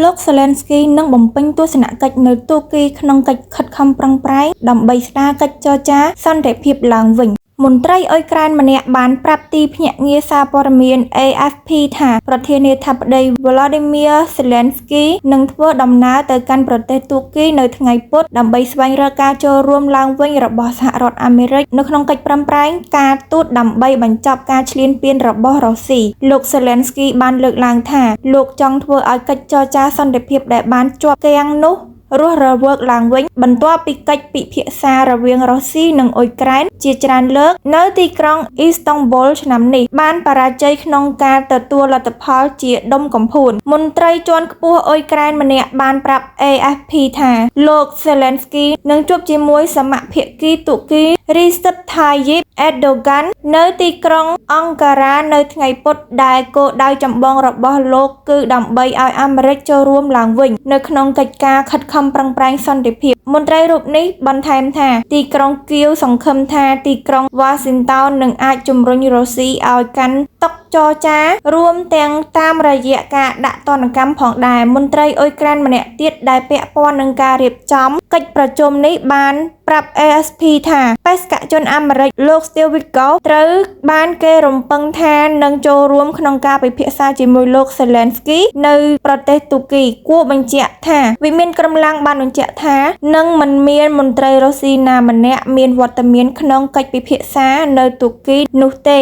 លោក Zelensky នឹងបំពេញទស្សនកិច្ចនៅទូគីក្នុងកិច្ចខិតខំប្រឹងប្រែងដើម្បីស្ដារកិច្ចចរចាសន្តិភាពឡើងវិញ មន្ត្រីអ៊ុយក្រែនម្នាក់បានប្រាប់ទីភ្នាក់ងារសារព័ត៌មាន AFP ថាប្រធានាធិបតី Volodymyr Zelensky នឹងធ្វើដំណើរទៅកាន់ប្រទេសទូគីនៅថ្ងៃពុធដើម្បីស្វែងរកការចូលរួមឡើងវិញរបស់សហរដ្ឋអាមេរិកនៅក្នុងកិច្ចប្រឹងប្រែងការទូតដើម្បីបញ្ចប់ការឈ្លានពានរបស់រុស្ស៊ី លោក Zelensky បានលើកឡើងថាលោកចង់ធ្វើឲ្យកិច្ចចរចាសន្តិភាពដែលបានជាប់គាំងនោះរស់រវើកឡើងវិញបន្ទាប់ពីកិច្ចពិភាក្សារវាងរុស្ស៊ីនិងអ៊ុយក្រែនជាច្រើនលើកនៅទីក្រុងអ៊ីស្តង់បុលឆ្នាំនេះបានបរាជ័យក្នុងការទទួលលទ្ធផលជាដុំកំភួនមន្ត្រីជាន់ខ្ពស់អ៊ុយក្រែនម្នាក់បានប្រាប់ AFP ថាលោក Zelensky នឹងជួបជាមួយសមាភាគីទូគី Recep Tayyip Erdogan នៅទីក្រុងអង្ការ៉ានៅថ្ងៃពុធដែលគោលដៅចម្បងរបស់លោកគឺដើម្បីឲ្យអាមេរិកចូលរួមឡើងវិញនៅក្នុងកិច្ចការខិតខំប្រឹងប្រែងសន្តិភាពមន្ត្រីរូបនេះបន្ថែមថាទីក្រុងគៀវសង្ឃឹមថាទីក្រុងវ៉ាស៊ីនតោននឹងអាចជំរុញរុស្ស៊ីឲ្យកាន់តុចរចារួមទាំងតាមរយៈការដាក់ទណ្ឌកម្មផងដែរមន្ត្រីអ៊ុយក្រែនម្នាក់ទៀតដែលពាក់ព័ន្ធនឹងការរៀបចំកិច្ចប្រជុំនេះបានប្រាប់ AFP ថាបេសកជនអាមេរិកលោក Steve Witkoff ត្រូវបានគេរំពឹងថានឹងចូលរួមក្នុងការពិភាក្សាជាមួយលោក Zelensky នៅប្រទេសទូគីគួរបញ្ជាក់ថាវិមានក្រំឡាំងបានបញ្ជាក់ថានឹងមិនមានមន្ត្រីរុស្ស៊ីណាម្នាក់មានវត្តមានក្នុងកិច្ចពិភាក្សានៅទូគីនោះទេ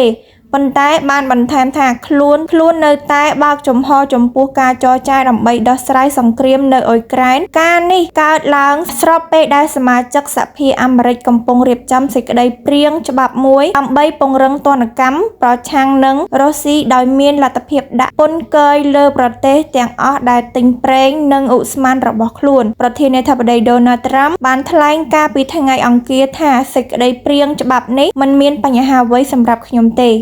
ប៉ុន្តែបានបន្ថែមថាខ្លួននៅតែបើកចំហចំពោះការចរចាដើម្បីដោះស្រាយសង្គ្រាមនៅអ៊ុយក្រែនការនេះកើតឡើងស្របពេលដែលសមាជិកសភាអាមេរិកកំពុងរៀបចំសេចក្តីព្រាងច្បាប់មួយដើម្បីពង្រឹងទណ្ឌកម្មប្រឆាំងនឹងរុស្ស៊ីដោយមានលទ្ធភាពដាក់ពន្ធគយលើប្រទេសទាំងអស់ដែលទិញប្រេងនិងឧស្ម័នរបស់ខ្លួនប្រធានាធិបតី Donald Trump បានថ្លែងការពីថ្ងៃអង្គារថាសេចក្តីព្រាងច្បាប់នេះមិនមានបញ្ហាអ្វីសម្រាប់ខ្ញុំទេ